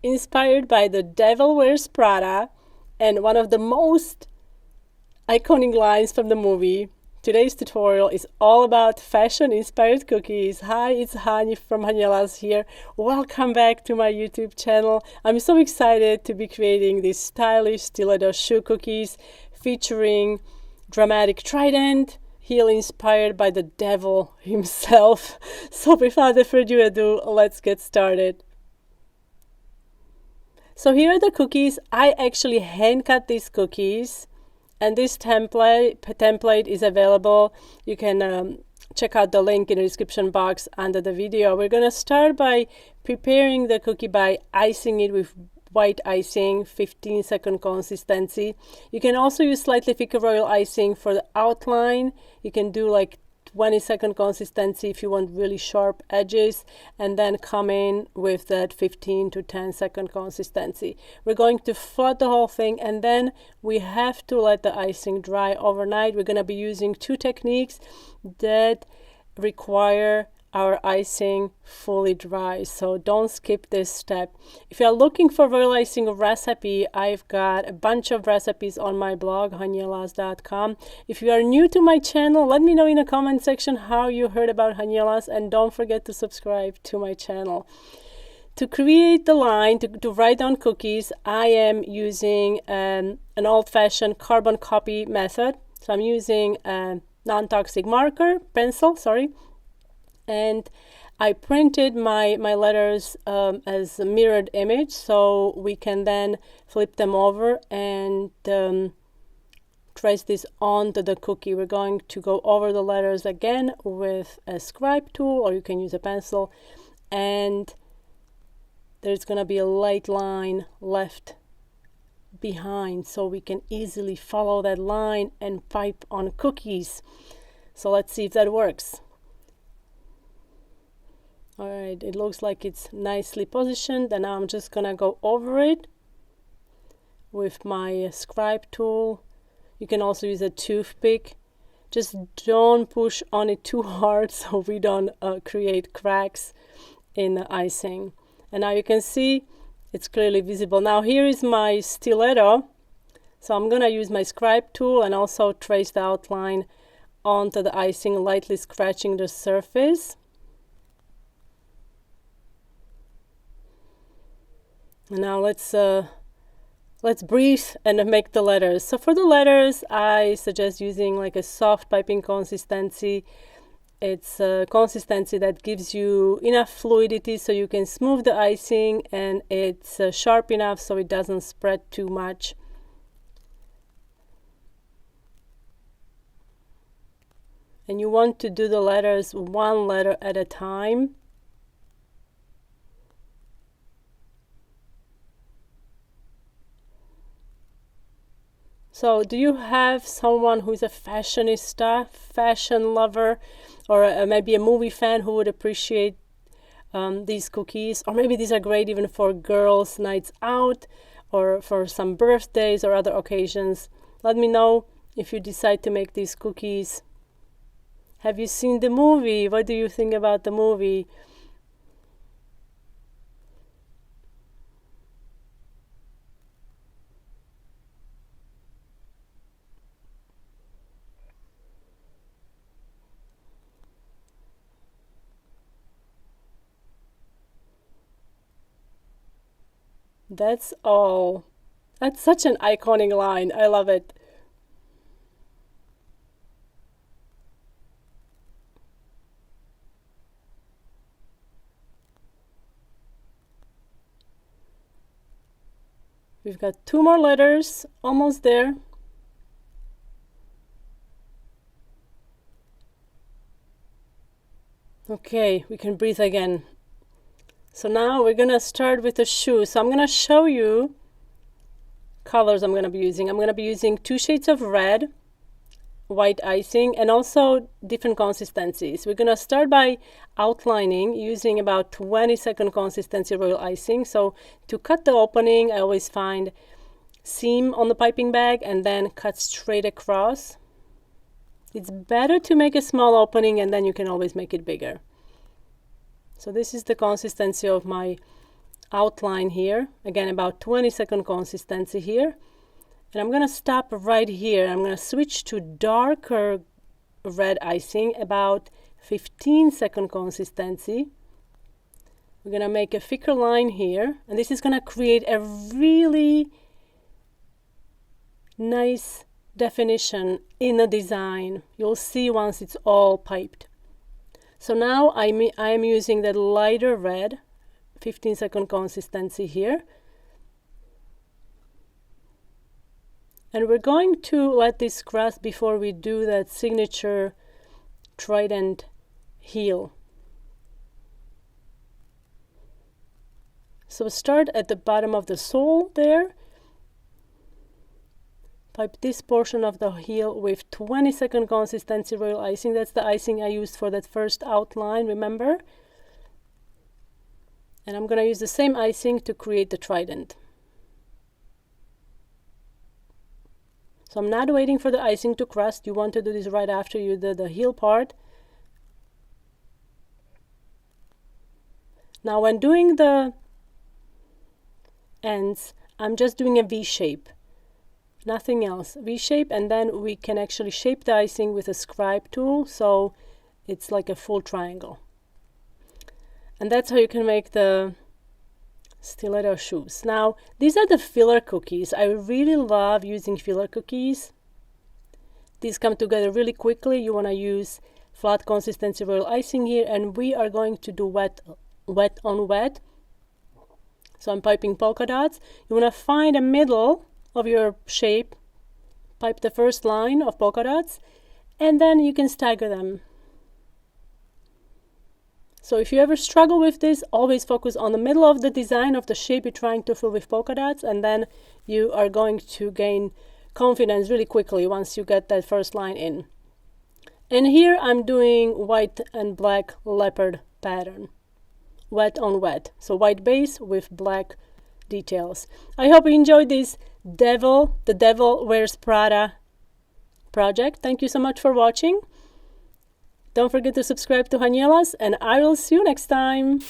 inspired by the Devil Wears Prada and one of the most iconic lines from the movie. Today's tutorial is all about fashion-inspired cookies. Hi, it's Hani from Haniela's here. Welcome back to my YouTube channel. I'm so excited to be creating these stylish stiletto shoe cookies featuring dramatic trident, heel inspired by the devil himself. So without further ado, let's get started. So here are the cookies. I actually hand cut these cookies. And this template is available. You can check out the link in the description box under the video. We're going to start by preparing the cookie by icing it with white icing, 15-second consistency. You can also use slightly thicker royal icing for the outline. You can do like 20-second consistency if you want really sharp edges, and then come in with that 15 to 10-second consistency. We're going to flood the whole thing, and then we have to let the icing dry overnight. We're going to be using two techniques that require our icing fully dry, so don't skip this step. If you're looking for royal icing recipe, I've got a bunch of recipes on my blog, hanielas.com. If you are new to my channel, let me know in the comment section how you heard about Hanielas, and don't forget to subscribe to my channel. To create the line, to write down cookies, I am using an old-fashioned carbon copy method. So I'm using a non-toxic marker, pencil, and I printed my letters as a mirrored image, so we can then flip them over and trace this onto the cookie. We're going to go over the letters again with a scribe tool, or you can use a pencil, and there's going to be a light line left behind, so we can easily follow that line and pipe on cookies. So let's see if that works. All right, it looks like it's nicely positioned, and now I'm just gonna go over it with my scribe tool. You can also use a toothpick. Just don't push on it too hard so we don't create cracks in the icing. And now you can see it's clearly visible. Now here is my stiletto. So I'm gonna use my scribe tool and also trace the outline onto the icing, lightly scratching the surface. Now let's breathe and make the letters. So for the letters, I suggest using like a soft piping consistency. It's a consistency that gives you enough fluidity so you can smooth the icing, and it's sharp enough so it doesn't spread too much. And you want to do the letters one letter at a time. So do you have someone who's a fashionista, fashion lover, or maybe a movie fan who would appreciate these cookies? Or maybe these are great even for girls' nights out or for some birthdays or other occasions. Let me know if you decide to make these cookies. Have you seen the movie? What do you think about the movie? That's all. That's such an iconic line. I love it. We've got two more letters, almost there. Okay, we can breathe again. So now we're gonna start with the shoe. So I'm gonna show you colors I'm gonna be using. I'm gonna be using 2 shades of red, white icing, and also different consistencies. We're gonna start by outlining using about 20-second consistency royal icing. So to cut the opening, I always find seam on the piping bag and then cut straight across. It's better to make a small opening and then you can always make it bigger. So this is the consistency of my outline here, again about 20-second consistency here, and I'm gonna stop right here. I'm gonna switch to darker red icing, about 15-second consistency. We're gonna make a thicker line here, and this is gonna create a really nice definition in the design. You'll see once it's all piped. So now I'm using the lighter red, 15-second consistency here. And we're going to let this crust before we do that signature trident heel. So start at the bottom of the sole there. Pipe this portion of the heel with 20-second consistency royal icing. That's the icing I used for that first outline, remember? And I'm going to use the same icing to create the trident. So I'm not waiting for the icing to crust. You want to do this right after you do the heel part. Now when doing the ends, I'm just doing a V shape. Nothing else. V shape, and then we can actually shape the icing with a scribe tool, so it's like a full triangle. And that's how you can make the stiletto shoes. Now, these are the filler cookies. I really love using filler cookies. These come together really quickly. You want to use flat consistency royal icing here, and we are going to do wet on wet. So I'm piping polka dots. You want to find a middle of your shape, pipe the first line of polka dots, and then you can stagger them. So if you ever struggle with this, always focus on the middle of the design of the shape you're trying to fill with polka dots, and then you are going to gain confidence really quickly once you get that first line in. And here I'm doing white and black leopard pattern, wet on wet. So white base with black details. I hope you enjoyed this the Devil Wears Prada project. Thank you so much for watching. Don't forget to subscribe to Haniela's, and I will see you next time.